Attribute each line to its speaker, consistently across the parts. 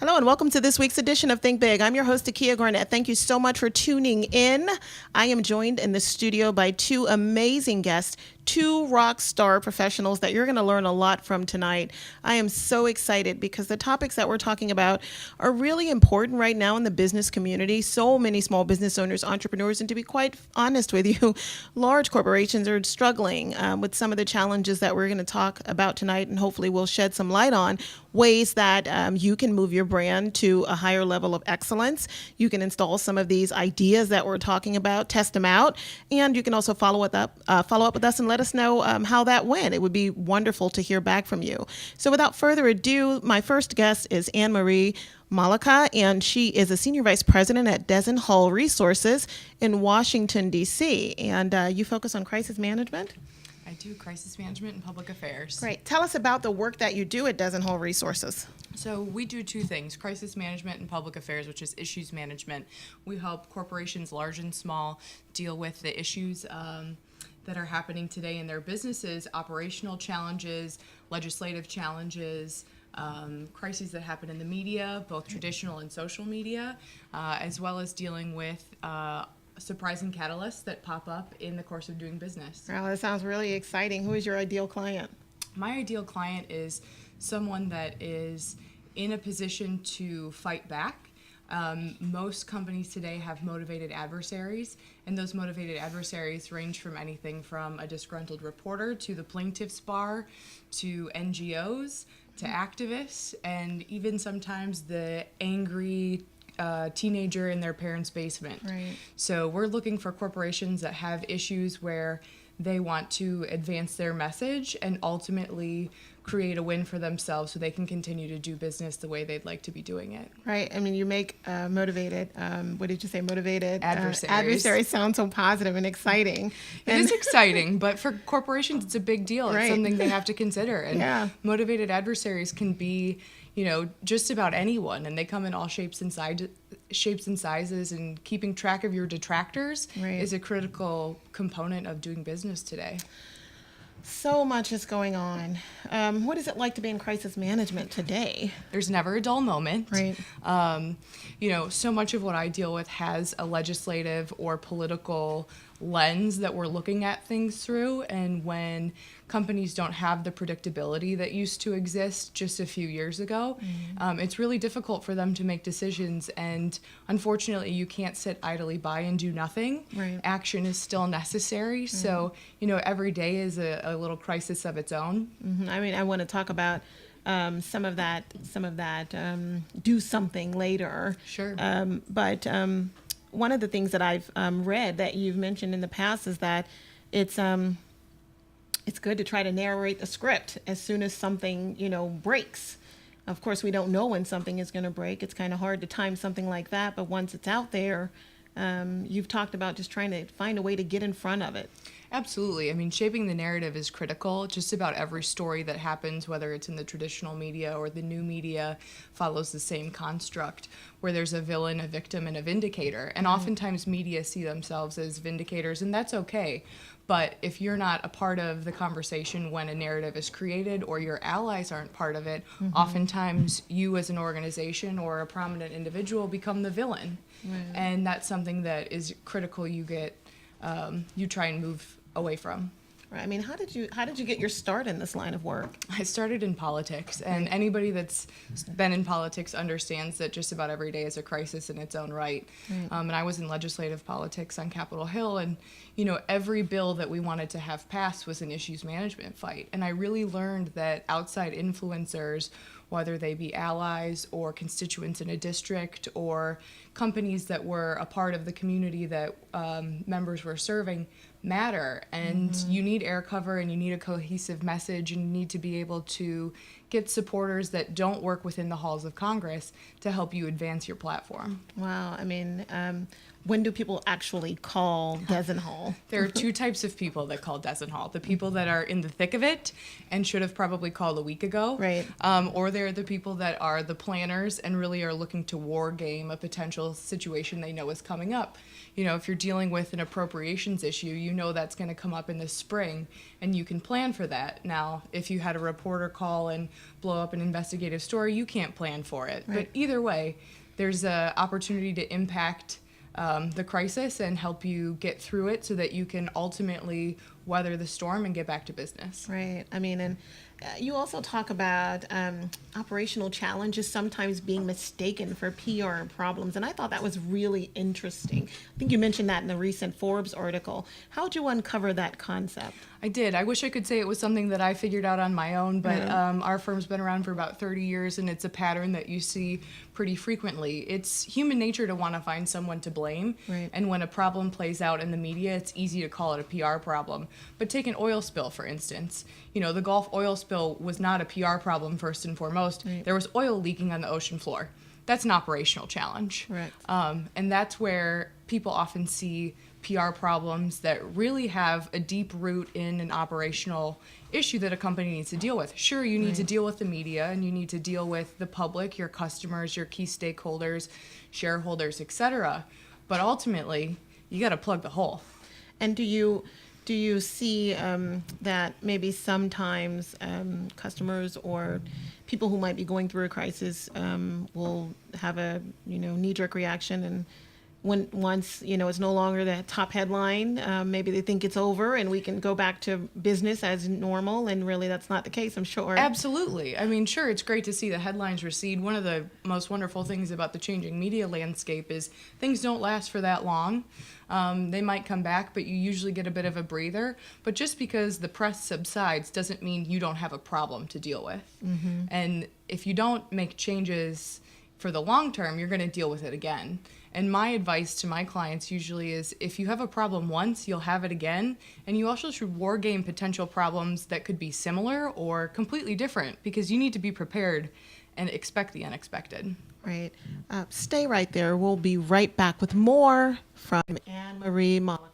Speaker 1: Hello and welcome to this week's edition of Think Big. I'm your host, Akia Garnett. Thank you so much for tuning in. I am joined in the studio by two amazing guests, two rock star professionals that you're going to learn a lot from tonight. I am so excited because the topics that we're talking about are really important right now in the business community. So many small business owners, entrepreneurs, and to be quite honest with you, large corporations are struggling with some of the challenges that we're going to talk about tonight, and hopefully we'll shed some light on ways that you can move your brand to a higher level of excellence. You can install some of these ideas that we're talking about, test them out, and you can also follow up with us and let us know how that went. It would be wonderful to hear back from you. So without further ado, my first guest is Annmarie Mollica, and she is a Senior Vice President at Desenhall Resources in Washington, D.C., and you focus on crisis management?
Speaker 2: I do crisis management and public affairs.
Speaker 1: Great. Tell us about the work that you do at Desenhall Resources.
Speaker 2: So we do two things, crisis management and public affairs, which is issues management. We help corporations, large and small, deal with the issues that are happening today in their businesses, operational challenges, legislative challenges, crises that happen in the media, both traditional and social media, as well as dealing with surprising catalysts that pop up in the course of doing business.
Speaker 1: Wow, that sounds really exciting. Who is your ideal client?
Speaker 2: My ideal client is someone that is in a position to fight back. Most companies today have motivated adversaries, and those motivated adversaries range from anything from a disgruntled reporter to the plaintiff's bar to NGOs to activists, and even sometimes the angry teenager in their parents' basement.
Speaker 1: Right.
Speaker 2: So we're looking for corporations that have issues where they want to advance their message and ultimately create a win for themselves so they can continue to do business the way they'd like to be doing it.
Speaker 1: Right. I mean, you make motivated, what did you say, motivated?
Speaker 2: Adversaries.
Speaker 1: Adversaries sound so positive and exciting.
Speaker 2: It is exciting, but for corporations, it's a big deal. It's
Speaker 1: Right.
Speaker 2: something they have to consider. And
Speaker 1: Yeah.
Speaker 2: motivated adversaries can be, just about anyone, and they come in all shapes and sizes, and keeping track of your detractors
Speaker 1: Right.
Speaker 2: is a critical component of doing business today.
Speaker 1: So much is going on. What is it like to be in crisis management today?
Speaker 2: There's never a dull moment.
Speaker 1: Right.
Speaker 2: So much of what I deal with has a legislative or political lens that we're looking at things through, and when companies don't have the predictability that used to exist just a few years ago, it's really difficult for them to make decisions, and unfortunately you can't sit idly by and do nothing.
Speaker 1: Right.
Speaker 2: Action is still necessary, so every day is a little crisis of its own.
Speaker 1: Mm-hmm. I mean, I want to talk about some of that, do something later.
Speaker 2: Sure.
Speaker 1: But one of the things that I've read that you've mentioned in the past is that it's good to try to narrate the script as soon as something, breaks. Of course, we don't know when something is going to break. It's kind of hard to time something like that. But once it's out there, you've talked about just trying to find a way to get in front of it.
Speaker 2: Absolutely. I mean, shaping the narrative is critical. Just about every story that happens, whether it's in the traditional media or the new media, follows the same construct, where there's a villain, a victim, and a vindicator. And oftentimes media see themselves as vindicators, and that's okay. But if you're not a part of the conversation when a narrative is created, or your allies aren't part of it, oftentimes you as an organization or a prominent individual become the villain.
Speaker 1: Right.
Speaker 2: And that's something that is critical you try and move away from.
Speaker 1: Right. I mean, how did you get your start in this line of work?
Speaker 2: I started in politics, and anybody that's been in politics understands that just about every day is a crisis in its own right. And I was in legislative politics on Capitol Hill, and every bill that we wanted to have passed was an issues management fight. And I really learned that outside influencers, whether they be allies or constituents in a district or companies that were a part of the community that members were serving, matter. And you need air cover, and you need a cohesive message, and you need to be able to get supporters that don't work within the halls of Congress to help you advance your platform.
Speaker 1: Wow. I mean, when do people actually call Desenhall?
Speaker 2: There are two types of people that call Desenhall. The people that are in the thick of it and should have probably called a week ago.
Speaker 1: Right.
Speaker 2: Or they're the people that are the planners and really are looking to war game a potential situation they know is coming up. If you're dealing with an appropriations issue, that's going to come up in the spring, and you can plan for that. Now, if you had a reporter call and blow up an investigative story, you can't plan for it.
Speaker 1: Right.
Speaker 2: But either way, there's an opportunity to impact the crisis and help you get through it so that you can ultimately weather the storm and get back to business.
Speaker 1: Right. I mean, and you also talk about operational challenges sometimes being mistaken for PR problems. And I thought that was really interesting. I think you mentioned that in the recent Forbes article. How'd you uncover that concept?
Speaker 2: I did. I wish I could say it was something that I figured out on my own, but our firm's been around for about 30 years, and it's a pattern that you see pretty frequently. It's human nature to want to find someone to blame,
Speaker 1: Right.
Speaker 2: and when a problem plays out in the media, it's easy to call it a PR problem. But take an oil spill, for instance. You know, the Gulf oil spill was not a PR problem first and foremost.
Speaker 1: Right.
Speaker 2: There was oil leaking on the ocean floor. That's an operational challenge.
Speaker 1: Correct.
Speaker 2: And that's where people often see PR problems that really have a deep root in an operational issue that a company needs to deal with. Sure, you need to deal with the media, and you need to deal with the public, your customers, your key stakeholders, shareholders, etc. But ultimately, you got to plug the hole.
Speaker 1: And do you see that maybe sometimes customers or people who might be going through a crisis will have a knee-jerk reaction, and once it's no longer the top headline, maybe they think it's over and we can go back to business as normal, and really that's not the case, I'm sure.
Speaker 2: Absolutely. I mean, sure, it's great to see the headlines recede. One of the most wonderful things about the changing media landscape is things don't last for that long. They might come back, but you usually get a bit of a breather. But just because the press subsides doesn't mean you don't have a problem to deal with. Mm-hmm. And if you don't make changes for the long term, you're going to deal with it again. And my advice to my clients usually is if you have a problem once, you'll have it again. And you also should war game potential problems that could be similar or completely different, because you need to be prepared and expect the unexpected.
Speaker 1: Right. Stay right there. We'll be right back with more from Annmarie Mollica.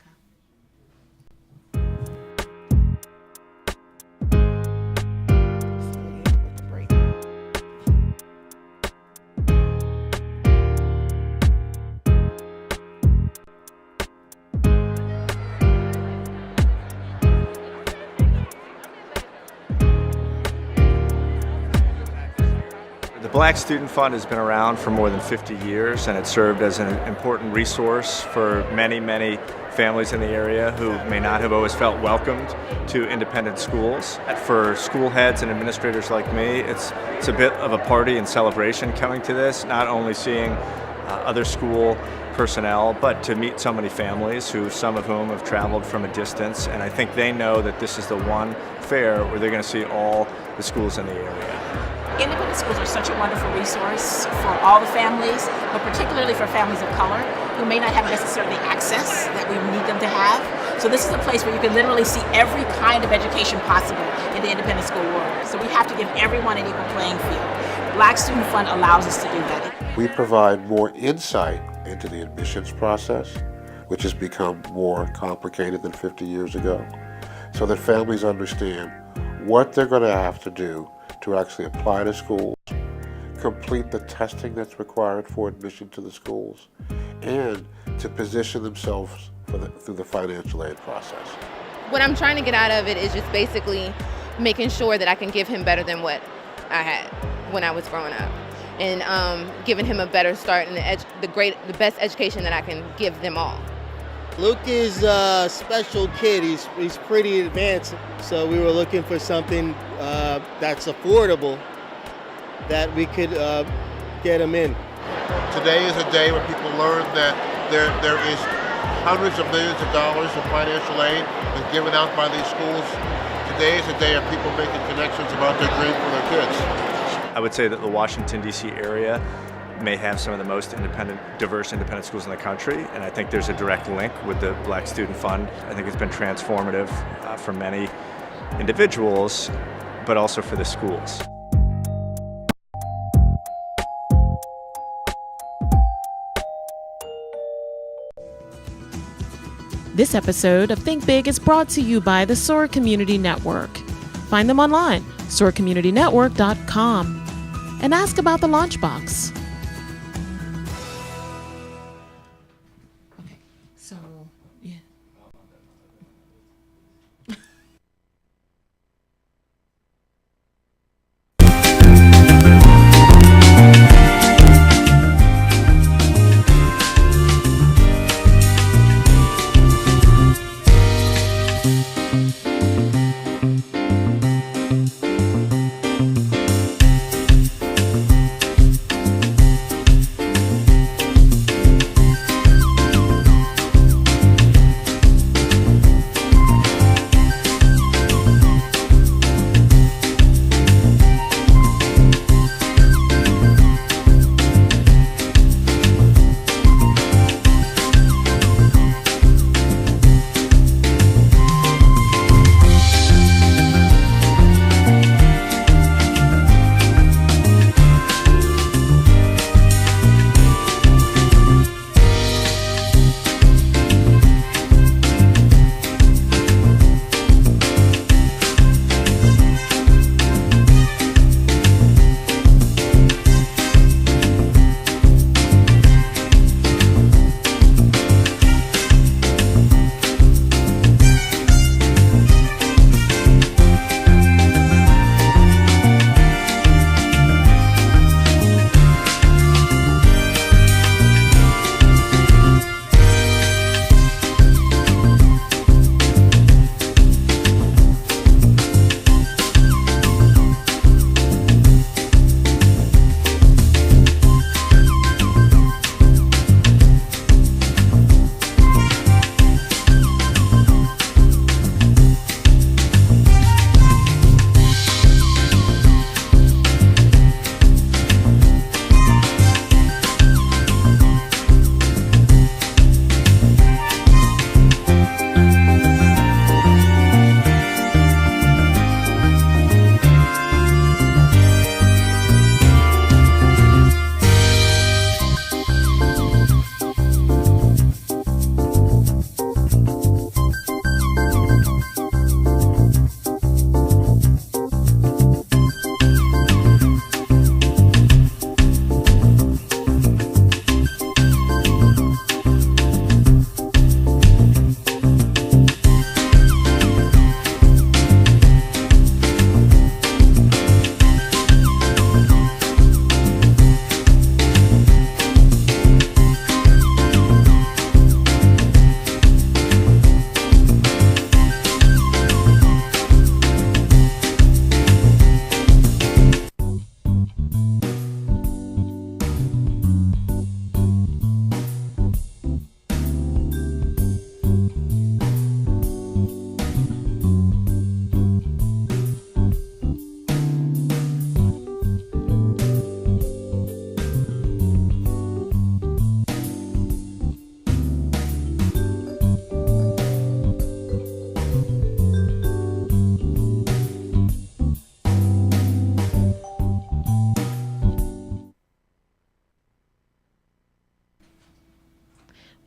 Speaker 3: The Black Student Fund has been around for more than 50 years, and it served as an important resource for many, many families in the area who may not have always felt welcomed to independent schools. For school heads and administrators like me, it's a bit of a party and celebration coming to this, not only seeing other school personnel, but to meet so many families, some of whom have traveled from a distance, and I think they know that this is the one fair where they're going to see all the schools in the area.
Speaker 4: Independent schools are such a wonderful resource for all the families, but particularly for families of color who may not have necessarily access that we need them to have. So this is a place where you can literally see every kind of education possible in the independent school world. So we have to give everyone an equal playing field. Black Student Fund allows us to do that.
Speaker 5: We provide more insight into the admissions process, which has become more complicated than 50 years ago, so that families understand what they're going to have to do to actually apply to schools, complete the testing that's required for admission to the schools, and to position themselves through the financial aid process.
Speaker 6: What I'm trying to get out of it is just basically making sure that I can give him better than what I had when I was growing up, and giving him a better start and the best education that I can give them all.
Speaker 7: Luke is a special kid. He's pretty advanced, so we were looking for something that's affordable that we could get him in.
Speaker 8: Today is a day when people learn that there is hundreds of millions of dollars of financial aid that's given out by these schools. Today is a day of people making connections about their dream for their kids.
Speaker 3: I would say that the Washington, D.C. area may have some of the most diverse independent schools in the country, and I think there's a direct link with the Black Student Fund. I think it's been transformative for many individuals, but also for the schools.
Speaker 1: This episode of Think Big is brought to you by the SOAR Community Network. Find them online, soarcommunitynetwork.com, and ask about the Launchbox. Okay, so, yeah.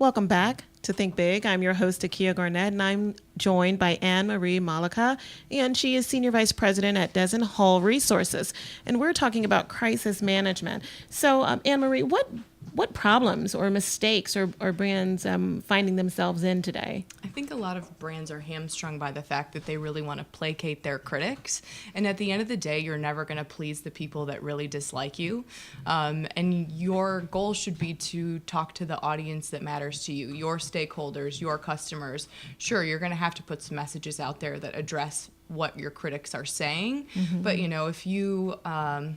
Speaker 1: Welcome back to Think Big. I'm your host, Akia Garnett, and I'm joined by Annmarie Mollica, and she is Senior Vice President at Dezen Hall Resources. And we're talking about crisis management. So, Annmarie, what problems or mistakes are brands finding themselves in today?
Speaker 2: I think a lot of brands are hamstrung by the fact that they really want to placate their critics. And at the end of the day, you're never going to please the people that really dislike you. And your goal should be to talk to the audience that matters to you, your stakeholders, your customers. Sure, you're going to have to put some messages out there that address what your critics are saying. But, if you have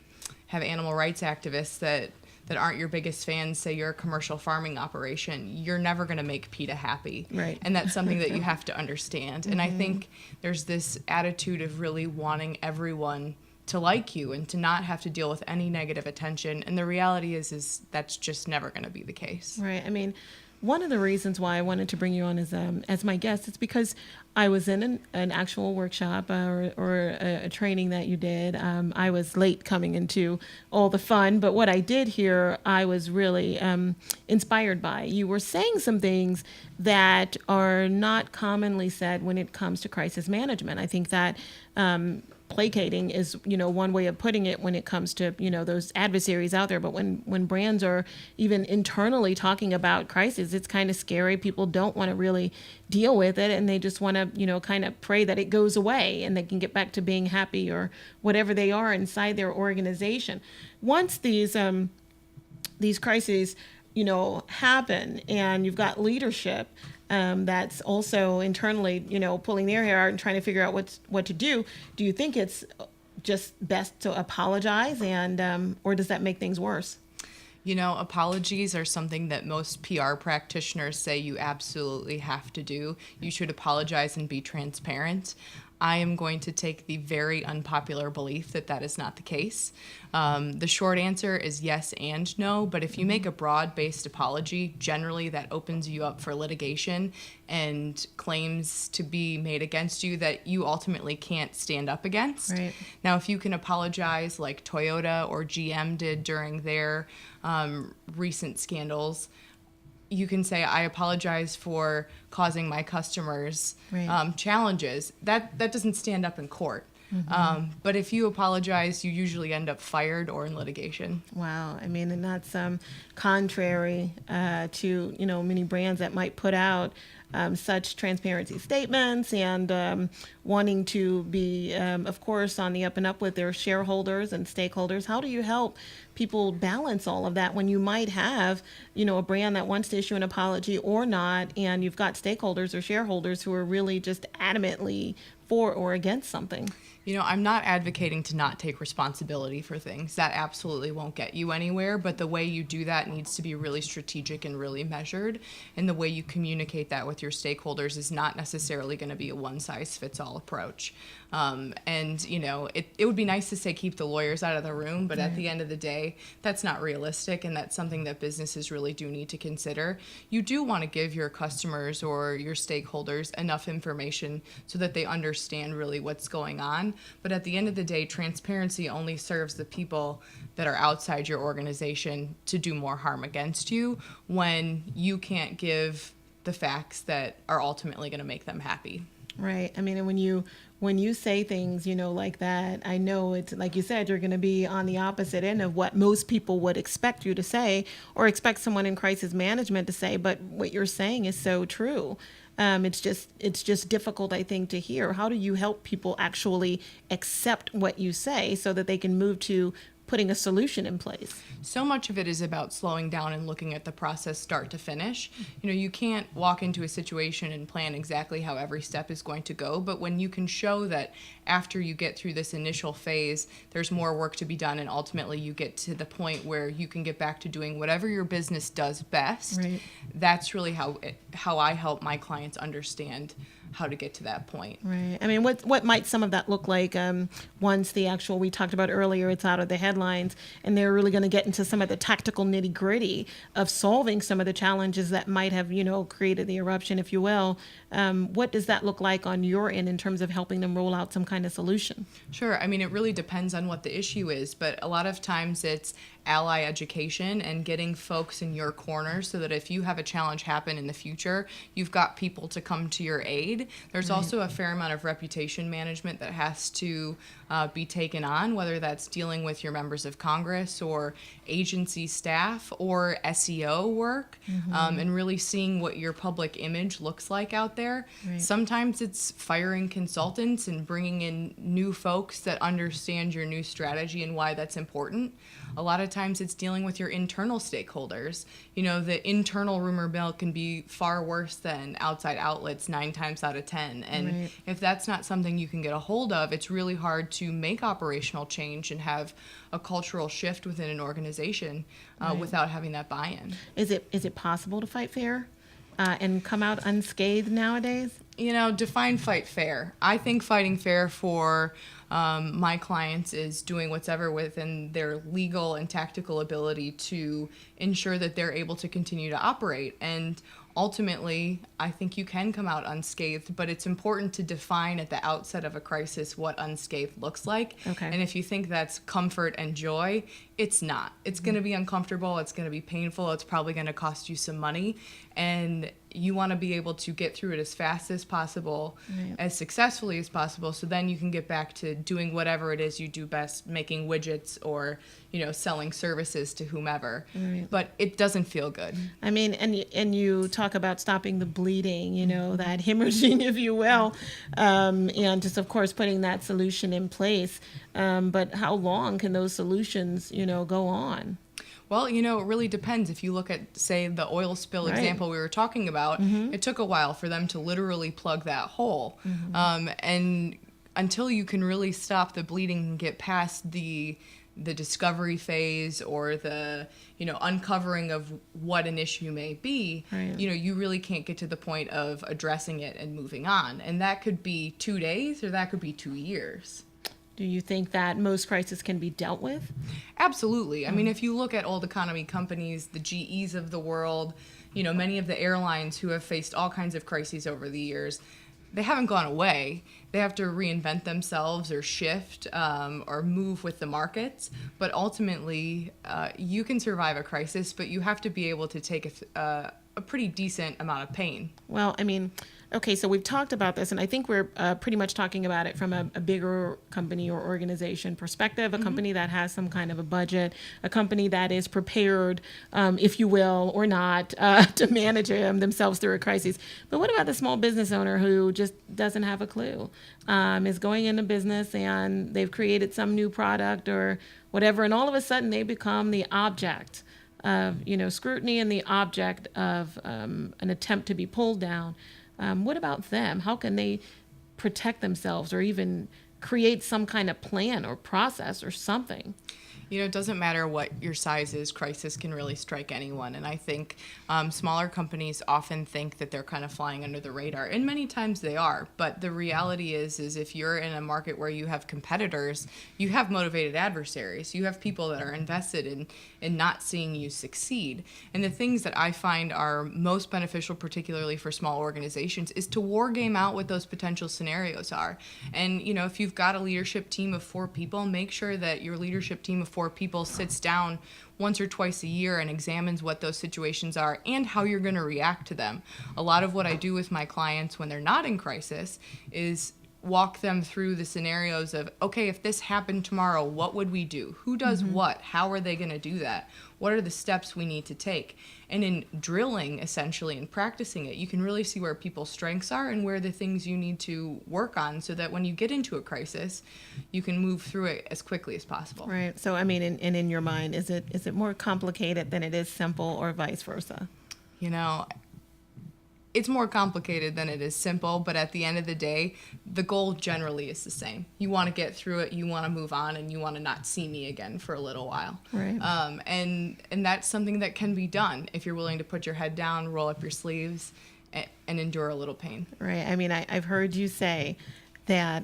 Speaker 2: animal rights activists that aren't your biggest fans, say you're a commercial farming operation, you're never going to make PETA happy.
Speaker 1: Right.
Speaker 2: And that's something that you have to understand. And I think there's this attitude of really wanting everyone to like you and to not have to deal with any negative attention. And the reality is that's just never going to be the case.
Speaker 1: Right. I mean, one of the reasons why I wanted to bring you on as my guest is because I was in an actual workshop or a training that you did. I was late coming into all the fun, but what I did here, I was really inspired by. You were saying some things that are not commonly said when it comes to crisis management. I think that placating is, one way of putting it when it comes to, those adversaries out there. But when brands are even internally talking about crisis, it's kind of scary. People don't want to really deal with it, and they just want to, kind of pray that it goes away and they can get back to being happy or whatever they are inside their organization. Once these crises, happen and you've got leadership that's also internally, pulling their hair out and trying to figure out what to do you think it's just best to apologize and or does that make things worse?
Speaker 2: Apologies are something that most PR practitioners say you absolutely have to do. You should apologize and be transparent. I am going to take the very unpopular belief that is not the case. The short answer is yes and no, but if you make a broad-based apology, generally that opens you up for litigation and claims to be made against you that you ultimately can't stand up against.
Speaker 1: Right.
Speaker 2: Now, if you can apologize like Toyota or GM did during their recent scandals, you can say, I apologize for causing my customers challenges. That doesn't stand up in court. But if you apologize, you usually end up fired or in litigation.
Speaker 1: Wow. I mean, and that's contrary to, many brands that might put out such transparency statements and wanting to be, of course, on the up and up with their shareholders and stakeholders. How do you help people balance all of that when you might have, a brand that wants to issue an apology or not, and you've got stakeholders or shareholders who are really just adamantly for or against something?
Speaker 2: I'm not advocating to not take responsibility for things. That absolutely won't get you anywhere, but the way you do that needs to be really strategic and really measured, and the way you communicate that with your stakeholders is not necessarily going to be a one-size-fits-all approach. It would be nice to say keep the lawyers out of the room, but at the end of the day, that's not realistic, and that's something that businesses really do need to consider. You do want to give your customers or your stakeholders enough information so that they understand really what's going on. But at the end of the day, transparency only serves the people that are outside your organization to do more harm against you when you can't give the facts that are ultimately going to make them happy.
Speaker 1: Right. I mean, and when you say things, like that, I know it's like you said, you're going to be on the opposite end of what most people would expect you to say or expect someone in crisis management to say. But what you're saying is so true. It's just difficult, I think, to hear. How do you help people actually accept what you say so that they can move to putting a solution in place?
Speaker 2: So much of it is about slowing down and looking at the process start to finish. You can't walk into a situation and plan exactly how every step is going to go, but when you can show that after you get through this initial phase, there's more work to be done, and ultimately you get to the point where you can get back to doing whatever your business does best.
Speaker 1: Right.
Speaker 2: That's really how I help my clients understand how to get to that point.
Speaker 1: Right. I mean, what might some of that look like once the actual, we talked about earlier, it's out of the headlines, and they're really going to get into some of the tactical nitty gritty of solving some of the challenges that might have, created the eruption, if you will. What does that look like on your end in terms of helping them roll out some kind of solution?
Speaker 2: Sure. I mean, it really depends on what the issue is, but a lot of times it's ally education and getting folks in your corner so that if you have a challenge happen in the future, you've got people to come to your aid. There's also a fair amount of reputation management that has to be taken on, whether that's dealing with your members of Congress or agency staff or SEO work, and really seeing what your public image looks like out there. Sometimes it's firing consultants and bringing in new folks that understand your new strategy and why that's important. A lot of times it's dealing with your internal stakeholders. You know, the internal rumor mill can be far worse than outside outlets 9 times out of 10. And if that's not something you can get a hold of, it's really hard to make operational change and have a cultural shift within an organization without having that buy-in.
Speaker 1: Is it possible to fight fair and come out unscathed nowadays?
Speaker 2: You know, define fight fair. I think fighting fair for my clients is doing whatever within their legal and tactical ability to ensure that they're able to continue to operate. And ultimately, I think you can come out unscathed, but it's important to define at the outset of a crisis what unscathed looks like.
Speaker 1: Okay.
Speaker 2: And if you think that's comfort and joy, it's not. It's going to be uncomfortable. It's going to be painful. It's probably going to cost you some money. And you want to be able to get through it as fast as possible, as successfully as possible, so then you can get back to doing whatever it is you do best, making widgets or, you know, selling services to whomever. But it doesn't feel good.
Speaker 1: I mean, and you talk about stopping the bleeding, you know, that hemorrhaging, if you will, and just, of course, putting that solution in place. But how long can those solutions, you know, go on?
Speaker 2: Well, you know, it really depends. If you look at, say, the oil spill example we were talking about, it took a while for them to literally plug that hole. And until you can really stop the bleeding and get past the discovery phase or the, you know, uncovering of what an issue may be, you know, you really can't get to the point of addressing it and moving on. And that could be 2 days or that could be 2 years.
Speaker 1: Do you think that most crises can be dealt with?
Speaker 2: Absolutely. I mean, if you look at old economy companies, the GEs of the world, you know, many of the airlines who have faced all kinds of crises over the years, they haven't gone away. They have to reinvent themselves or shift or move with the markets. But ultimately, you can survive a crisis, but you have to be able to take a pretty decent amount of pain.
Speaker 1: Well, I mean, okay, so we've talked about this, and I think we're pretty much talking about it from a bigger company or organization perspective, a company that has some kind of a budget, a company that is prepared, if you will, or not, to manage themselves through a crisis. But what about the small business owner who just doesn't have a clue, is going into business and they've created some new product or whatever, and all of a sudden they become the object of, you know, scrutiny and the object of an attempt to be pulled down. What about them? How can they protect themselves or even create some kind of plan or process or something?
Speaker 2: You know, it doesn't matter what your size is, crisis can really strike anyone. And I think smaller companies often think that they're kind of flying under the radar, and many times they are. But the reality is if you're in a market where you have competitors, you have motivated adversaries. You have people that are invested in not seeing you succeed. And the things that I find are most beneficial, particularly for small organizations, is to war game out what those potential scenarios are. And, you know, if you've got a leadership team of 4 people, make sure that your leadership team of 4 people sits down once or twice a year and examines what those situations are and how you're going to react to them. A lot of what I do with my clients when they're not in crisis is walk them through the scenarios of, okay, if this happened tomorrow, what would we do? Who does what? How are they going to do that? What are the steps we need to take? And in drilling, essentially, and practicing it, you can really see where people's strengths are and where the things you need to work on so that when you get into a crisis, you can move through it as quickly as possible.
Speaker 1: Right. So, I mean, in your mind, is it more complicated than it is simple, or vice versa?
Speaker 2: You know, it's more complicated than it is simple, but at the end of the day, the goal generally is the same. You want to get through it, you want to move on, and you want to not see me again for a little while.
Speaker 1: Right.
Speaker 2: And that's something that can be done if you're willing to put your head down, roll up your sleeves, and endure a little pain.
Speaker 1: Right. I mean, I've heard you say that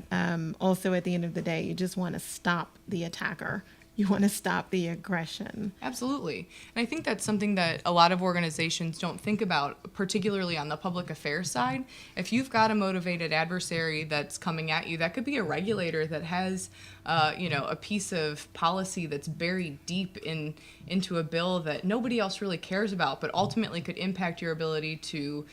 Speaker 1: also at the end of the day, you just want to stop the attacker. You want to stop the aggression.
Speaker 2: Absolutely. And I think that's something that a lot of organizations don't think about, particularly on the public affairs side. If you've got a motivated adversary that's coming at you, that could be a regulator that has, a piece of policy that's buried deep into a bill that nobody else really cares about, but ultimately could impact your ability to,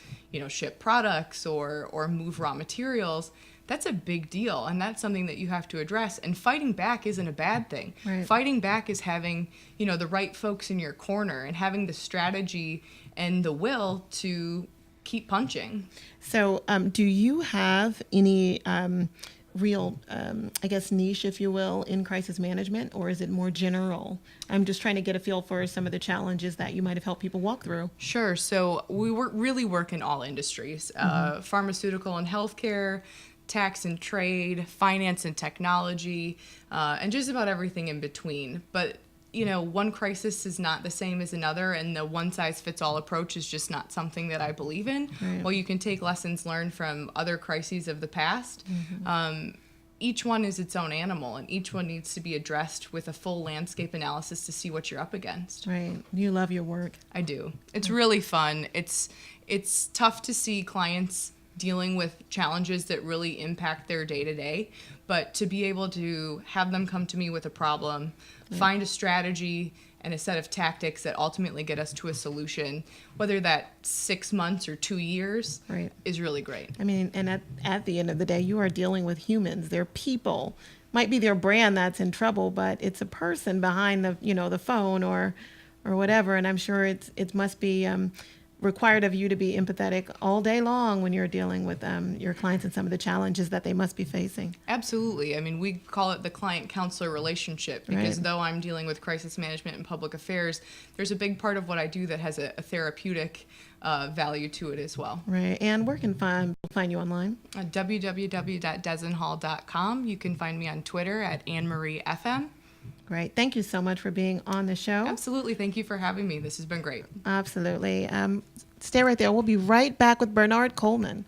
Speaker 2: ship products or move raw materials. That's a big deal, and that's something that you have to address. And fighting back isn't a bad thing.
Speaker 1: Right.
Speaker 2: Fighting back is having, the right folks in your corner and having the strategy and the will to keep punching.
Speaker 1: So do you have any real, niche, if you will, in crisis management, or is it more general? I'm just trying to get a feel for some of the challenges that you might have helped people walk through.
Speaker 2: Sure. So we really work in all industries, pharmaceutical and healthcare, tax and trade, finance and technology, and just about everything in between. But, one crisis is not the same as another, and the one-size-fits-all approach is just not something that I believe in.
Speaker 1: Right.
Speaker 2: While you can take lessons learned from other crises of the past, each one is its own animal, and each one needs to be addressed with a full landscape analysis to see what you're up against.
Speaker 1: Right. You love your work.
Speaker 2: I do. It's really fun. It's tough to see clients dealing with challenges that really impact their day-to-day, but to be able to have them come to me with a problem, find a strategy and a set of tactics that ultimately get us to a solution, whether that's 6 months or 2 years,
Speaker 1: Right.
Speaker 2: is really great.
Speaker 1: I mean, and at the end of the day, you are dealing with humans. They're people. Might be their brand that's in trouble, but it's a person behind the phone or whatever. And I'm sure it must be required of you to be empathetic all day long when you're dealing with your clients and some of the challenges that they must be facing.
Speaker 2: Absolutely. I mean, we call it the client-counselor relationship because
Speaker 1: Right.
Speaker 2: though I'm dealing with crisis management and public affairs, there's a big part of what I do that has a therapeutic value to it as well.
Speaker 1: Right. And where can find you online?
Speaker 2: www.desenhall.com. You can find me on Twitter at Annmarie FM.
Speaker 1: Great. Thank you so much for being on the show.
Speaker 2: Absolutely. Thank you for having me. This has been great.
Speaker 1: Absolutely. Stay right there. We'll be right back with Bernard Coleman.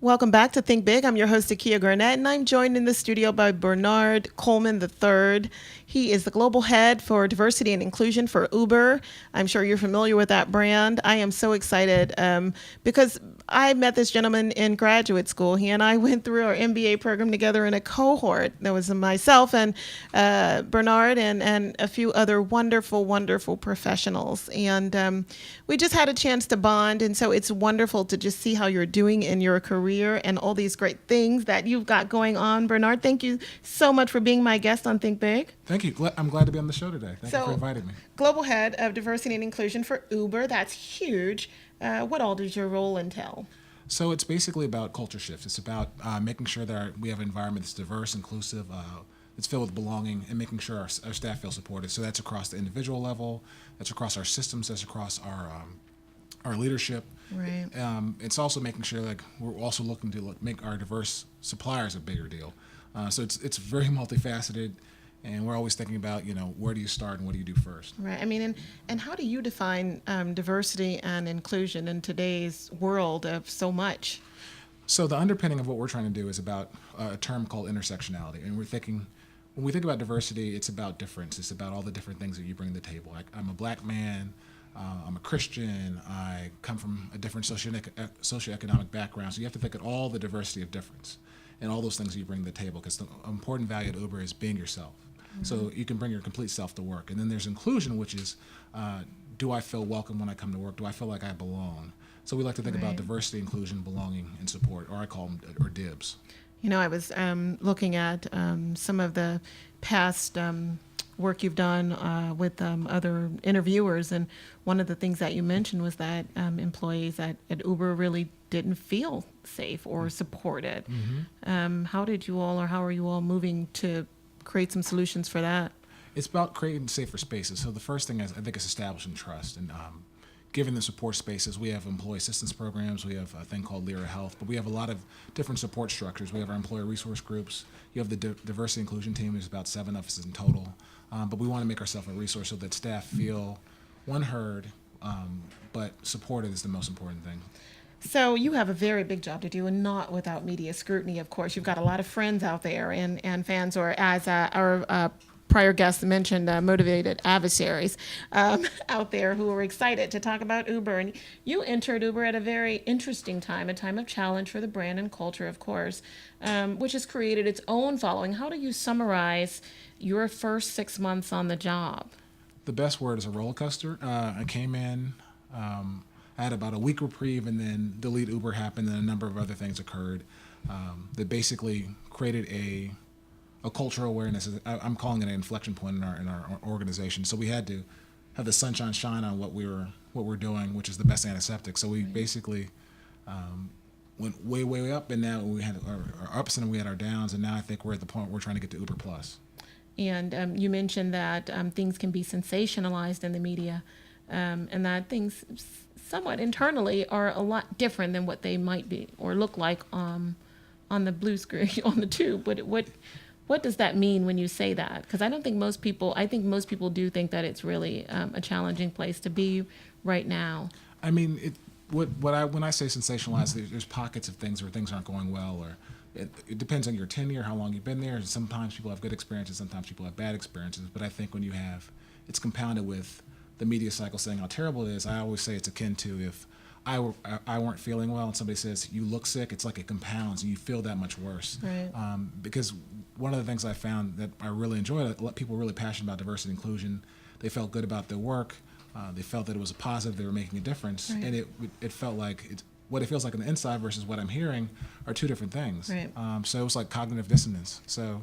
Speaker 1: Welcome back to Think Big. I'm your host, Akia Garnett, and I'm joined in the studio by Bernard Coleman III. He is the global head for diversity and inclusion for Uber. I'm sure you're familiar with that brand. I am so excited because I met this gentleman in graduate school. He and I went through our MBA program together in a cohort. There was myself and Bernard and a few other wonderful, wonderful professionals. And we just had a chance to bond. And so it's wonderful to just see how you're doing in your career and all these great things that you've got going on. Bernard, thank you so much for being my guest on Think Big.
Speaker 9: Thank you. I'm glad to be on the show today. Thank you for inviting me.
Speaker 1: Global Head of Diversity and Inclusion for Uber. That's huge. What all does your role entail?
Speaker 9: So it's basically about culture shifts. It's about making sure that we have an environment that's diverse, inclusive, that's filled with belonging, and making sure our staff feel supported. So that's across the individual level, that's across our systems, that's across our leadership.
Speaker 1: Right.
Speaker 9: It's also making sure like we're also looking to make our diverse suppliers a bigger deal. So it's very multifaceted, and we're always thinking about where do you start and what do you do first.
Speaker 1: Right. I mean, and how do you define diversity and inclusion in today's world of so much?
Speaker 9: So the underpinning of what we're trying to do is about a term called intersectionality, and when we think about diversity, it's about difference. It's about all the different things that you bring to the table. I'm a black man. I'm a Christian. I come from a different socioeconomic background. So you have to think at all the diversity of difference and all those things that you bring to the table, because the important value at Uber is being yourself. Mm-hmm. So you can bring your complete self to work. And then there's inclusion, which is, do I feel welcome when I come to work? Do I feel like I belong? So we like to think about diversity, inclusion, belonging, and support, or I call them or DIBS.
Speaker 1: I was looking at some of the past work you've done with other interviewers, and one of the things that you mentioned was that employees at Uber really didn't feel safe or supported. Mm-hmm. How are you all moving to create some solutions for that?
Speaker 9: It's about creating safer spaces. So the first thing is, I think, is establishing trust and giving the support spaces. We have employee assistance programs. We have a thing called Lyra Health, but we have a lot of different support structures. We have our employee resource groups. You have the diversity inclusion team. There's about 7 of us in total. But we want to make ourselves a resource so that staff feel, heard, but supported is the most important thing.
Speaker 1: So you have a very big job to do, and not without media scrutiny, of course. You've got a lot of friends out there and fans, or as our prior guest mentioned, motivated adversaries out there who are excited to talk about Uber. And you entered Uber at a very interesting time, a time of challenge for the brand and culture, of course, which has created its own following. How do you summarize your first 6 months on the job?
Speaker 9: The best word is a roller coaster. I came in, I had about a week reprieve, and then Delete Uber happened, and a number of other things occurred that basically created a cultural awareness. I'm calling it an inflection point in our organization. So we had to have the sunshine shine on what we're doing, which is the best antiseptic. So we basically went way up, and now we had our ups and we had our downs, and now I think we're at the point where we're trying to get to Uber Plus.
Speaker 1: And you mentioned that things can be sensationalized in the media, and that things somewhat internally are a lot different than what they might be or look like on the blue screen on the tube. What does that mean when you say that? Because I think most people do think that it's really a challenging place to be right now.
Speaker 9: I mean, when I say sensationalized, there's pockets of things where things aren't going well, or it depends on your tenure, how long you've been there. Sometimes people have good experiences, sometimes people have bad experiences. But I think when it's compounded with the media cycle saying how terrible it is, I always say it's akin to if I weren't feeling well and somebody says you look sick, it's like it compounds and you feel that much worse.
Speaker 1: Right.
Speaker 9: Because one of the things I found that I really enjoyed, people were really passionate about diversity and inclusion. They felt good about their work. They felt that it was a positive. They were making a difference, right. And it felt like what it feels like on the inside versus what I'm hearing are two different things.
Speaker 1: Right.
Speaker 9: So it was like cognitive dissonance. So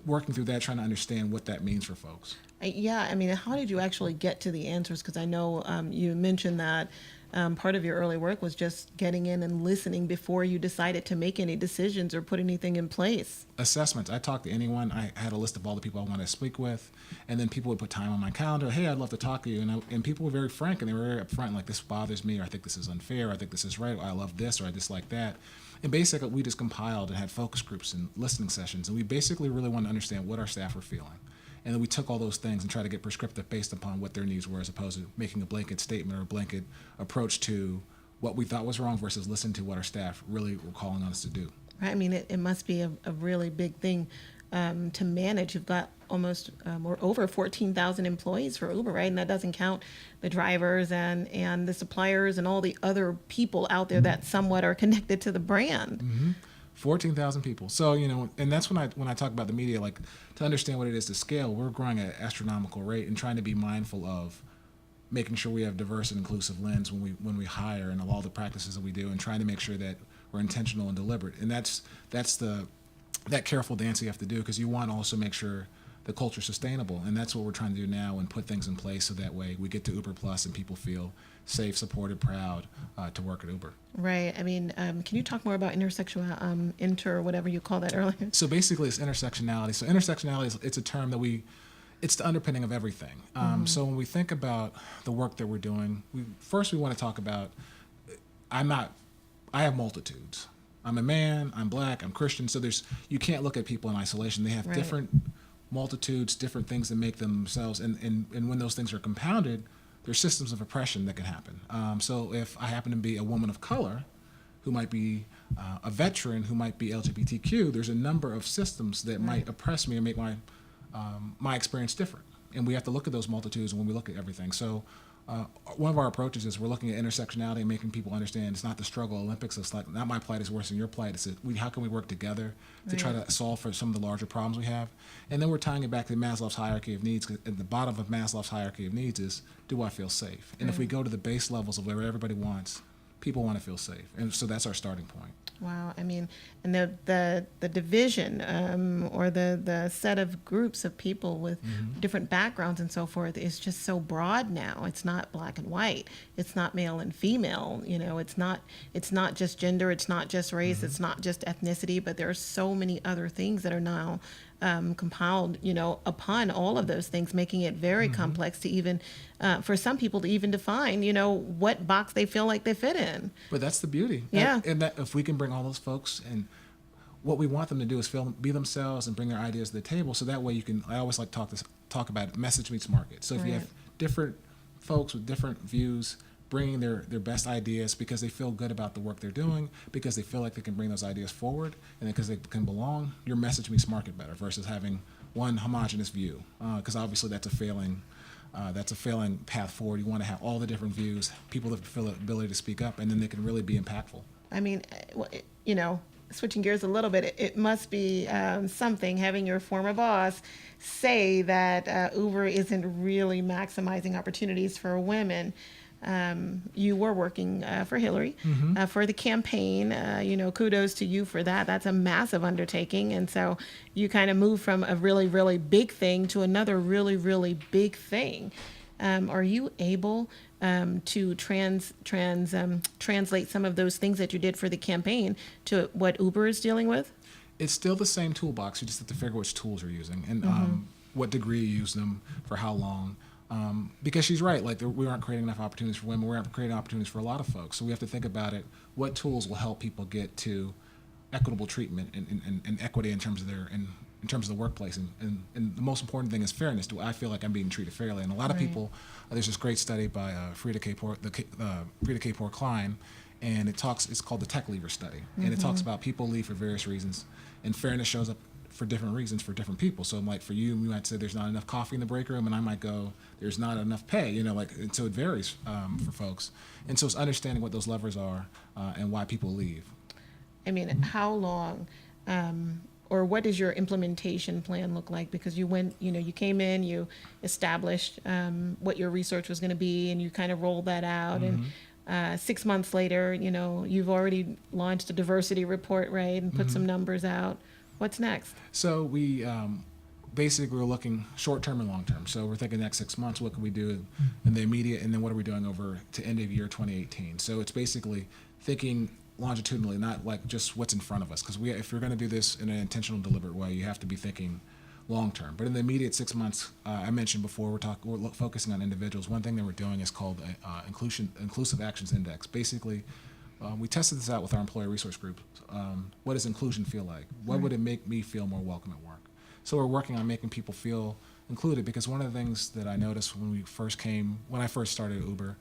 Speaker 9: working through that, trying to understand what that means for folks.
Speaker 1: Yeah, I mean, how did you actually get to the answers? Because I know you mentioned that part of your early work was just getting in and listening before you decided to make any decisions or put anything in place.
Speaker 9: Assessments. I talked to anyone. I had a list of all the people I wanted to speak with, and then people would put time on my calendar. Hey, I'd love to talk to you. And people were very frank, and they were very upfront, like, this bothers me, or I think this is unfair, or I think this is right, or I love this, or I dislike that. And basically, we just compiled and had focus groups and listening sessions, and we basically really wanted to understand what our staff were feeling. And then we took all those things and tried to get prescriptive based upon what their needs were, as opposed to making a blanket statement or a blanket approach to what we thought was wrong versus listening to what our staff really were calling on us to do.
Speaker 1: Right. I mean, it must be a really big thing to manage. You've got almost or over 14,000 employees for Uber, right? And that doesn't count the drivers and the suppliers and all the other people out there that somewhat are connected to the brand.
Speaker 9: Mm-hmm. 14,000 people. So, and that's when I talk about the media, like, to understand what it is to scale, we're growing at an astronomical rate and trying to be mindful of making sure we have diverse and inclusive lens when we hire and all the practices that we do, and trying to make sure that we're intentional and deliberate. And that's that careful dance you have to do, because you want to also make sure the culture sustainable. And that's what we're trying to do now and put things in place so that way we get to Uber Plus and people feel safe, supported, proud to work at Uber.
Speaker 1: Right. I mean, can you talk more about inter, whatever you call that earlier?
Speaker 9: So basically it's intersectionality. So intersectionality, it's a term that it's the underpinning of everything. So when we think about the work that we're doing, we want to talk about, I have multitudes. I'm a man, I'm black, I'm Christian, so you can't look at people in isolation. They have different multitudes, different things that make them themselves, and when those things are compounded, there's systems of oppression that can happen. So if I happen to be a woman of color, who might be a veteran, who might be LGBTQ, there's a number of systems that might oppress me and make my experience different. And we have to look at those multitudes when we look at everything. So one of our approaches is we're looking at intersectionality and making people understand it's not the struggle Olympics. It's like, not my plight is worse than your plight. It's how can we work together to try to solve for some of the larger problems we have. And then we're tying it back to Maslow's hierarchy of needs. At the bottom of Maslow's hierarchy of needs is, do I feel safe? And if we go to the base levels of where everybody wants, people want to feel safe. And so that's our starting point.
Speaker 1: Wow. I mean, and the division or the set of groups of people with different backgrounds and so forth is just so broad now. It's not black and white. It's not male and female. You know, it's not just gender. It's not just race. It's not just ethnicity. But there are so many other things that are now compiled, upon all of those things, making it very complex to even, for some people to even define, what box they feel like they fit in.
Speaker 9: But that's the beauty.
Speaker 1: Yeah.
Speaker 9: And that if we can bring all those folks, and what we want them to do is be themselves and bring their ideas to the table. So that way I always like to talk about message meets market. So if you have different folks with different views, bringing their best ideas because they feel good about the work they're doing, because they feel like they can bring those ideas forward, and because they can belong, your message meets market better versus having one homogenous view. Because obviously that's a failing path forward. You want to have all the different views, people that feel the ability to speak up, and then they can really be impactful.
Speaker 1: I mean, switching gears a little bit, it must be something having your former boss say that Uber isn't really maximizing opportunities for women. You were working for Hillary for the campaign. Kudos to you for that. That's a massive undertaking. And so you kind of moved from a really, really big thing to another really, really big thing. Are you able to translate some of those things that you did for the campaign to what Uber is dealing with?
Speaker 9: It's still the same toolbox. You just have to figure which tools you're using and what degree you use them for how long. Because she's right, like we aren't creating enough opportunities for women. We aren't creating opportunities for a lot of folks. So we have to think about it. What tools will help people get to equitable treatment and equity in terms of in terms of the workplace? And the most important thing is fairness. Do I feel like I'm being treated fairly? And a lot of people, there's this great study by Frida K. Klein, and it's called the Tech Leaver Study. And it talks about people leave for various reasons, and fairness shows up for different reasons for different people. So like for you might say there's not enough coffee in the break room, and I might go, there's not enough pay, and so it varies for folks. And so it's understanding what those levers are and why people leave.
Speaker 1: I mean, how long or what does your implementation plan look like? Because you went, you came in, you established what your research was going to be, and you kind of rolled that out. And 6 months later, you've already launched a diversity report, right, and put some numbers out. What's next? So
Speaker 9: we basically we're looking short-term and long-term. So we're thinking next 6 months, what can we do in the immediate, and then what are we doing over to end of year 2018? So it's basically thinking longitudinally, not like just what's in front of us. Because if you're going to do this in an intentional, deliberate way, you have to be thinking long-term. But in the immediate 6 months, I mentioned before, we're focusing on individuals. One thing that we're doing is called Inclusive Actions Index. Basically, we tested this out with our employee resource group. What does inclusion feel like? What would it make me feel more welcome at work? So we're working on making people feel included, because one of the things that I noticed when I first started Uber,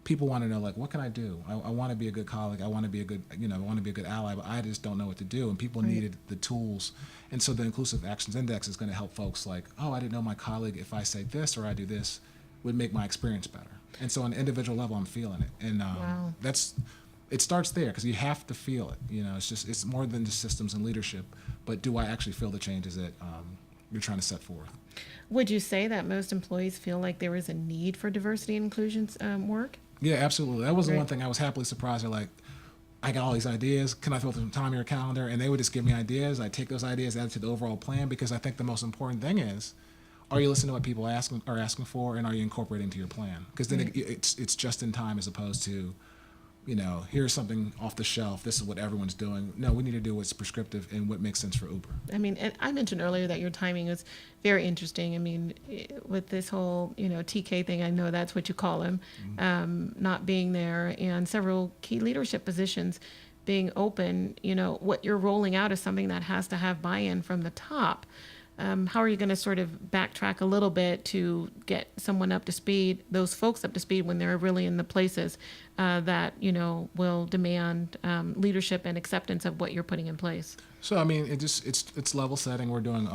Speaker 9: people want to know, like, what can I do? I want to be a good colleague. I want to be a good, I want to be a good ally, but I just don't know what to do. And people needed the tools. And so the Inclusive Actions Index is going to help folks like, oh, I didn't know my colleague, if I say this or I do this, would make my experience better. And so on an individual level, I'm feeling it. And it starts there, because you have to feel it. It's more than just systems and leadership, but do I actually feel the changes that you're trying to set forth?
Speaker 1: Would you say that most employees feel like there is a need for diversity and inclusion work?
Speaker 9: Yeah, absolutely. That was the one thing I was happily surprised. They're like, I got all these ideas. Can I throw some time in your calendar? And they would just give me ideas. I take those ideas, add it to the overall plan, because I think the most important thing is are you listening to what people are asking for, and are you incorporating into your plan? Because then it's just in time as opposed to, here's something off the shelf. This is what everyone's doing. No, we need to do what's prescriptive and what makes sense for Uber.
Speaker 1: I mean, and I mentioned earlier that your timing was very interesting. I mean, with this whole, TK thing, I know that's what you call him, not being there, and several key leadership positions being open, what you're rolling out is something that has to have buy-in from the top. How are you going to sort of backtrack a little bit to get someone up to speed, those folks up to speed when they're really in the places that, will demand leadership and acceptance of what you're putting in place?
Speaker 9: So, I mean, it's level setting. We're doing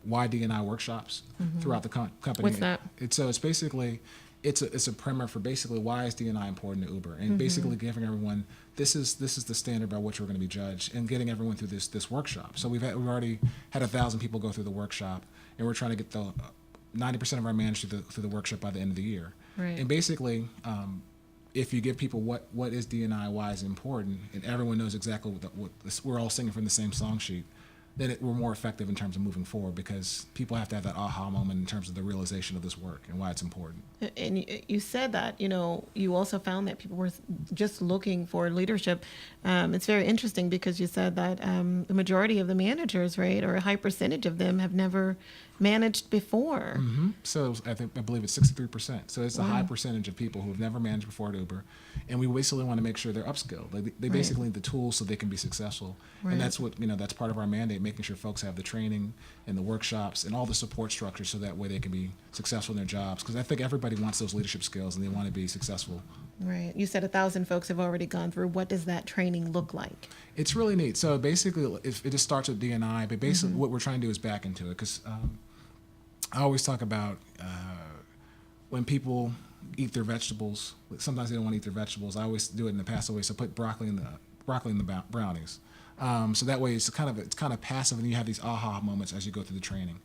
Speaker 9: why D&I workshops throughout the company.
Speaker 1: What's that?
Speaker 9: It's basically, it's a primer for basically why is D&I important to Uber, and basically giving everyone this is the standard by which we're going to be judged, and getting everyone through this workshop. So we've already had 1,000 people go through the workshop, and we're trying to get the 90% of our managers through the workshop by the end of the year.
Speaker 1: Right.
Speaker 9: And basically, if you give people what is D&I, why is it important, and everyone knows exactly we're all singing from the same song sheet, then we're more effective in terms of moving forward, because people have to have that aha moment in terms of the realization of this work and why it's important.
Speaker 1: And you said that, you also found that people were just looking for leadership. It's very interesting because you said that the majority of the managers, right, or a high percentage of them have never managed before.
Speaker 9: So I believe it's 63%. So it's a high percentage of people who have never managed before at Uber, and we basically want to make sure they're upskilled. Like they basically need the tools so they can be successful, and that's what that's part of our mandate, making sure folks have the training and the workshops and all the support structures so that way they can be successful in their jobs. Because I think everybody wants those leadership skills and they want to be successful.
Speaker 1: Right. You said 1,000 folks have already gone through. What does that training look like?
Speaker 9: It's really neat. So basically, it just starts with D&I, but basically what we're trying to do is back into it, because I always talk about when people eat their vegetables. Sometimes they don't want to eat their vegetables. I always do it in the passive way. So put broccoli in the brownies. So that way it's kind of passive, and you have these aha moments as you go through the training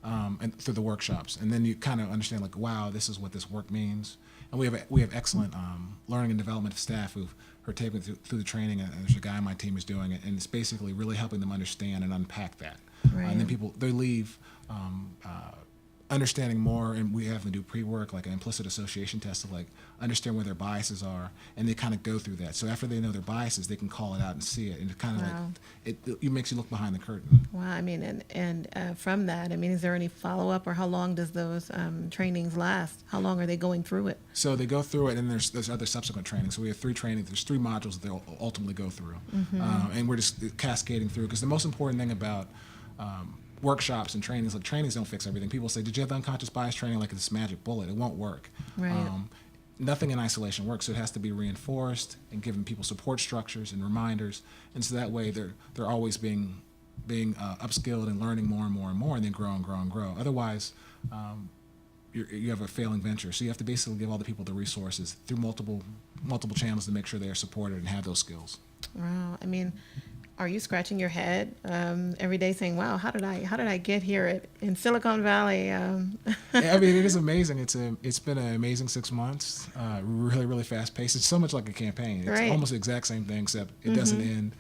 Speaker 9: and through the workshops, and then you kind of understand, like, wow, this is what this work means. And we have excellent learning and development staff who are taking it through the training, and there's a guy on my team who's doing it, and it's basically really helping them understand and unpack that.
Speaker 1: Right.
Speaker 9: And then they leave understanding more, and we have them do pre-work, like an implicit association test to understand where their biases are, and they kind of go through that. So after they know their biases, they can call it out and see it, and it kind of it makes you look behind the curtain.
Speaker 1: Wow. I mean, and from that, I mean, is there any follow-up, or how long does those trainings last? How long are they going through it?
Speaker 9: So they go through it, and there's other subsequent trainings. So we have 3 trainings. There's 3 modules that they'll ultimately go through, and we're just cascading through, because the most important thing about workshops and trainings, like, trainings don't fix everything. People say, did you have the unconscious bias training like this magic bullet? It won't work.
Speaker 1: Right.
Speaker 9: Nothing in isolation works, so it has to be reinforced and giving people support structures and reminders, and so that way they're always being upskilled and learning more and more and more, and then grow and grow and grow. Otherwise, you have a failing venture. So you have to basically give all the people the resources through multiple channels to make sure they are supported and have those skills.
Speaker 1: Wow. I mean, are you scratching your head every day saying, wow, how did I get here in Silicon Valley?
Speaker 9: I mean, it is amazing. It's been an amazing 6 months, really, really fast paced. It's so much like a campaign. It's
Speaker 1: right.
Speaker 9: almost the exact same thing, except it doesn't end.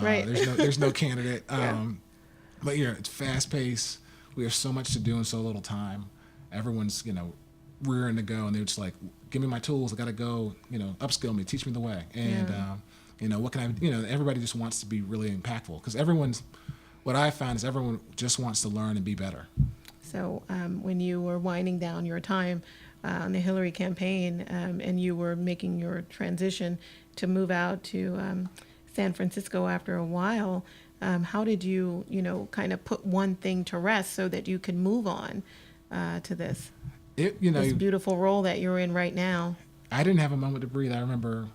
Speaker 1: Right.
Speaker 9: There's no candidate.
Speaker 1: Yeah.
Speaker 9: But it's fast paced. We have so much to do in so little time. Everyone's, rearing to go, and they're just like, give me my tools. I got to go, upskill me, teach me the way. And, what can I, everybody just wants to be really impactful, because what I found is everyone just wants to learn and be better.
Speaker 1: So when you were winding down your time on the Hillary campaign, and you were making your transition to move out to San Francisco after a while, how did you, kind of put one thing to rest so that you could move on to this beautiful role that you're in right now?
Speaker 9: I didn't have a moment to breathe. I remember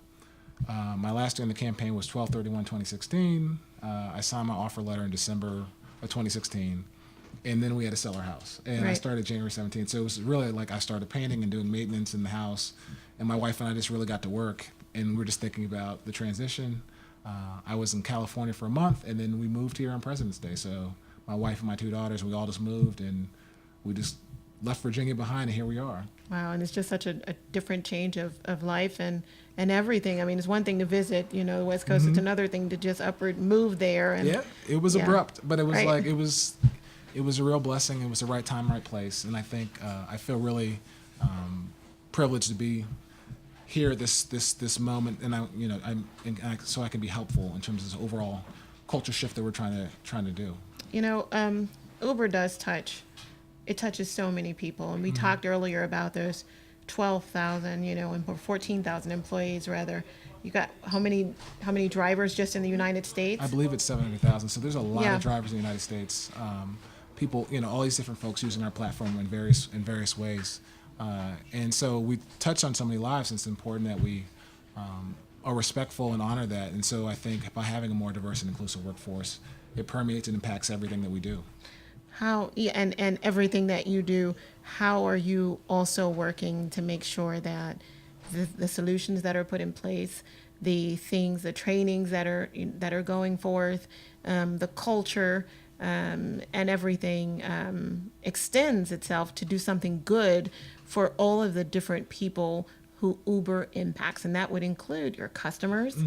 Speaker 9: my last day in the campaign was 12/31/2016. I signed my offer letter in December of 2016, and then we had to sell our house. And I started January 17th. So it was really like I started painting and doing maintenance in the house, and my wife and I just really got to work, and we're just thinking about the transition. I was in California for a month, and then we moved here on President's Day. So my wife and my 2 daughters, we all just moved, and we just left Virginia behind, and here we are.
Speaker 1: Wow, and it's just such a different change of life and everything. I mean, it's one thing to visit, the West Coast. It's another thing to just upward move there. And
Speaker 9: it was abrupt, but it was it was a real blessing. It was the right time, right place, and I think I feel really privileged to be here at this moment, and so I can be helpful in terms of this overall culture shift that we're trying to do.
Speaker 1: Uber does touches so many people, and we talked earlier about those 12,000, and 14,000 employees rather. You got how many drivers just in the United States?
Speaker 9: I believe it's 700,000. So there's a lot
Speaker 1: Yeah.
Speaker 9: of drivers in the United States. People, all these different folks using our platform in various ways. And so we touch on so many lives, and it's important that we are respectful and honor that. And so I think by having a more diverse and inclusive workforce, it permeates and impacts everything that we do.
Speaker 1: And everything that you do, how are you also working to make sure that the solutions that are put in place, the trainings that are going forth, the culture, and everything extends itself to do something good for all of the different people who Uber impacts, and that would include your customers,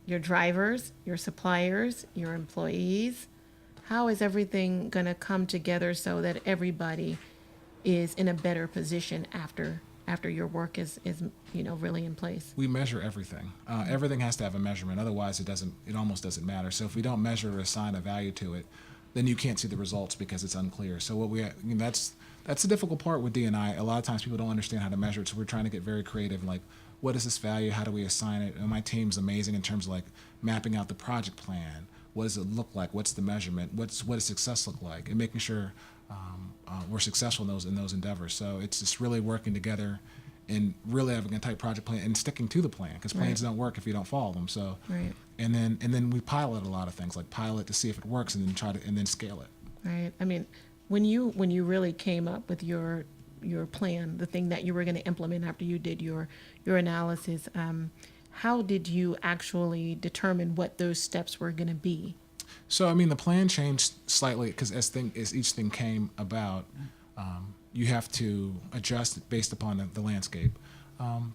Speaker 1: your drivers, your suppliers, your employees. How is everything going to come together so that everybody is in a better position after your work is really in place?
Speaker 9: We measure everything. Everything has to have a measurement. Otherwise, it almost doesn't matter. So if we don't measure or assign a value to it, then you can't see the results because it's unclear. So that's the difficult part with D&I. A lot of times people don't understand how to measure it. So we're trying to get very creative. Like, what is this value? How do we assign it? And my team's amazing in terms of like mapping out the project plan. What does it look like? What's the measurement? What does success look like? And making sure we're successful in those endeavors. So it's just really working together and really having a tight project plan and sticking to the plan, because plans don't work if you don't follow them. So, and then we pilot a lot of things, like pilot to see if it works, and then scale it.
Speaker 1: Right. I mean, when you really came up with your plan, the thing that you were going to implement after you did your analysis, how did you actually determine what those steps were going to be?
Speaker 9: So, I mean, the plan changed slightly because as each thing came about, you have to adjust based upon the landscape.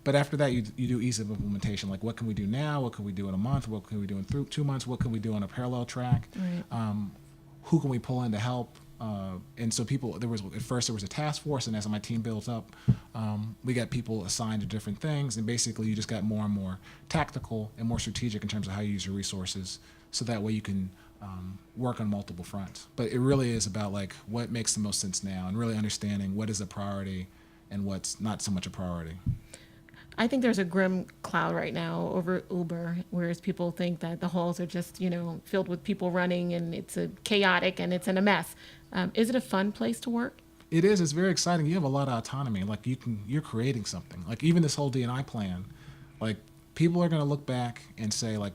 Speaker 9: But after that, you do ease of implementation. Like, what can we do now? What can we do in a month? What can we do in 2 months? What can we do on a parallel track?
Speaker 1: Right.
Speaker 9: Who can we pull in to help? And so at first there was a task force, and as my team builds up, we got people assigned to different things, and basically you just got more and more tactical and more strategic in terms of how you use your resources, so that way you can work on multiple fronts. But it really is about like what makes the most sense now, and really understanding what is a priority and what's not so much a priority.
Speaker 1: I think there's a grim cloud right now over Uber, whereas people think that the halls are just, filled with people running, and it's chaotic and it's in a mess. Is it a fun place to work?
Speaker 9: It is. It's very exciting. You have a lot of autonomy. Like you're creating something. Like even this whole D&I plan, like people are going to look back and say like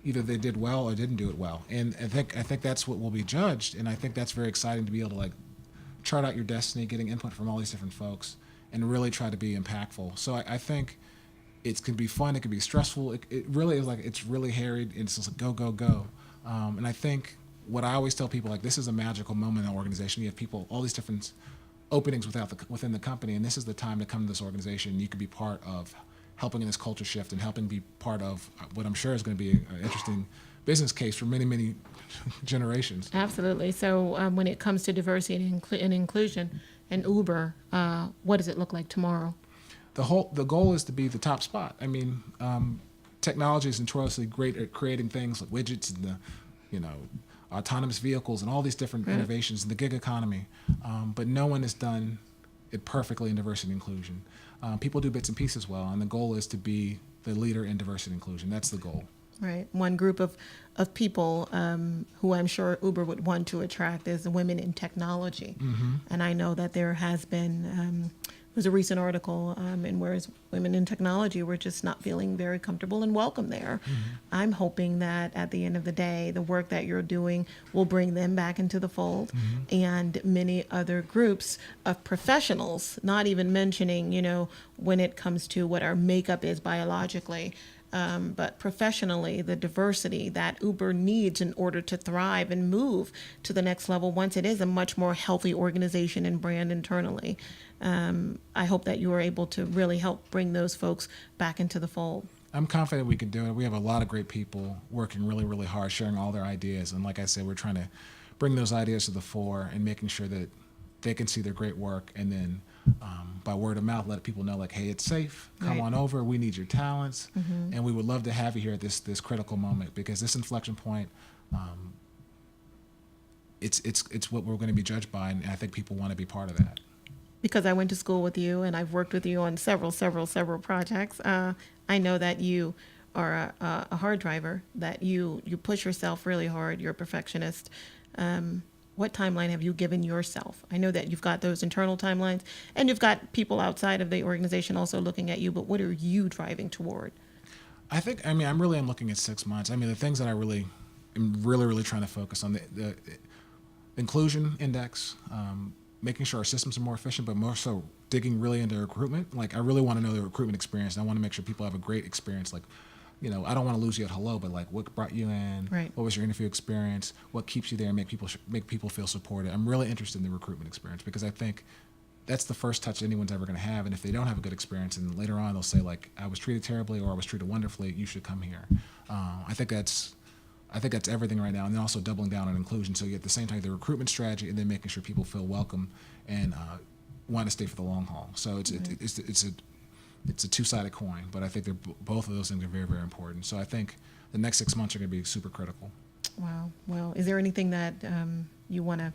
Speaker 9: either they did well or didn't do it well. And I think that's what will be judged. And I think that's very exciting to be able to like chart out your destiny, getting input from all these different folks, and really try to be impactful. So I think it can be fun. It can be stressful. It really is like, it's really harried. It's just like go, go, go. And I think what I always tell people, like, this is a magical moment in our organization. You have people, all these different openings within the company, and this is the time to come to this organization. You can be part of helping in this culture shift and helping be part of what I'm sure is going to be an interesting business case for many, many generations.
Speaker 1: Absolutely. So when it comes to diversity and inclusion and Uber, what does it look like tomorrow?
Speaker 9: The goal is to be the top spot. I mean, technology is notoriously great at creating things like widgets and autonomous vehicles and all these different innovations in the gig economy, but no one has done it perfectly in diversity and inclusion. People do bits and pieces well, and the goal is to be the leader in diversity and inclusion. That's the goal.
Speaker 1: Right. One group of people who I'm sure Uber would want to attract is the women in technology. Mm-hmm. And I know that there has been, there's a recent article in whereas women in technology were just not feeling very comfortable and welcome there. Mm-hmm. I'm hoping that at the end of the day, the work that you're doing will bring them back into the fold, mm-hmm. and many other groups of professionals, not even mentioning, when it comes to what our makeup is biologically, but professionally, the diversity that Uber needs in order to thrive and move to the next level once it is a much more healthy organization and brand internally. I hope that you are able to really help bring those folks back into the fold.
Speaker 9: I'm confident we can do it. We have a lot of great people working really, really hard, sharing all their ideas. And like I said, we're trying to bring those ideas to the fore and making sure that they can see their great work, and then by word of mouth, let people know, like, hey, it's safe. Come
Speaker 1: Right.
Speaker 9: on over. We need your talents, and we would love to have you here at this critical moment, because this inflection point, it's what we're going to be judged by, and I think people want to be part of that.
Speaker 1: Because I went to school with you and I've worked with you on several projects. I know that you are a hard driver, that you push yourself really hard. You're a perfectionist. What timeline have you given yourself? I know that you've got those internal timelines and you've got people outside of the organization also looking at you, but what are you driving toward?
Speaker 9: I'm really looking at 6 months. I mean, the things that I really am really trying to focus on, the inclusion index, making sure our systems are more efficient, but more so digging really into recruitment. Like, I really want to know the recruitment experience, and I want to make sure people have a great experience. Like, I don't want to lose you at hello, but like, what brought you in?
Speaker 1: Right.
Speaker 9: What was your interview experience? What keeps you there and make people feel supported? I'm really interested in the recruitment experience, because I think that's the first touch anyone's ever going to have. And if they don't have a good experience, and later on they'll say, like, I was treated terribly or I was treated wonderfully, you should come here. I think that's everything right now, and then also doubling down on inclusion. So you at the same time the recruitment strategy, and then making sure people feel welcome and want to stay for the long haul. So it's a two-sided coin, but I think both of those things are very, very important. So I think the next 6 months are going to be super critical.
Speaker 1: Wow. Well, is there anything that you want to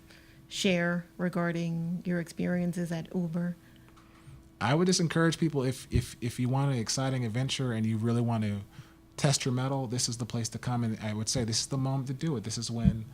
Speaker 1: share regarding your experiences at Uber?
Speaker 9: I would just encourage people, if you want an exciting adventure and you really want to test your mettle, this is the place to come. And I would say this is the moment to do it. This is when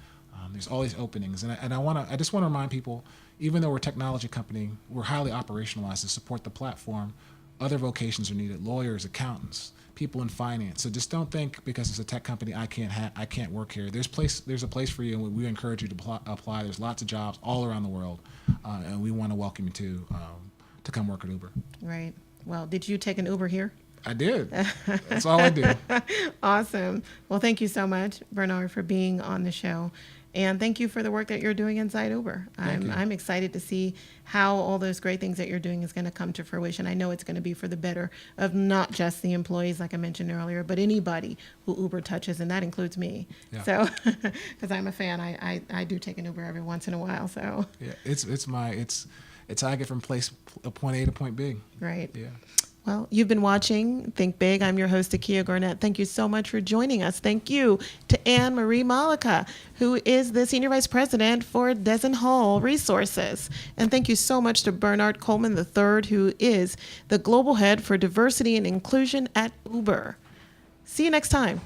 Speaker 9: there's all these openings. And I just want to remind people, even though we're a technology company, we're highly operationalized to support the platform. Other vocations are needed: lawyers, accountants, people in finance. So just don't think because it's a tech company I can't work here. There's a place for you, and we encourage you to apply. There's lots of jobs all around the world, and we want to welcome you to come work at Uber.
Speaker 1: Right. Well, did you take an Uber here?
Speaker 9: I did. That's all I do.
Speaker 1: Awesome. Well, thank you so much, Bernard, for being on the show. And thank you for the work that you're doing inside Uber. I'm excited to see how all those great things that you're doing is going to come to fruition. I know it's going to be for the better of not just the employees, like I mentioned earlier, but anybody who Uber touches, and that includes me.
Speaker 9: Yeah.
Speaker 1: So, because I'm a fan, I do take an Uber every once in a while. So
Speaker 9: Yeah, it's how I get from point A to point B.
Speaker 1: right.
Speaker 9: Yeah.
Speaker 1: Well, you've been watching Think Big. I'm your host, Akia Garnett. Thank you so much for joining us. Thank you to Annmarie Mollica, who is the Senior Vice President for Dessen Hall Resources. And thank you so much to Bernard Coleman III, who is the Global Head for Diversity and Inclusion at Uber. See you next time.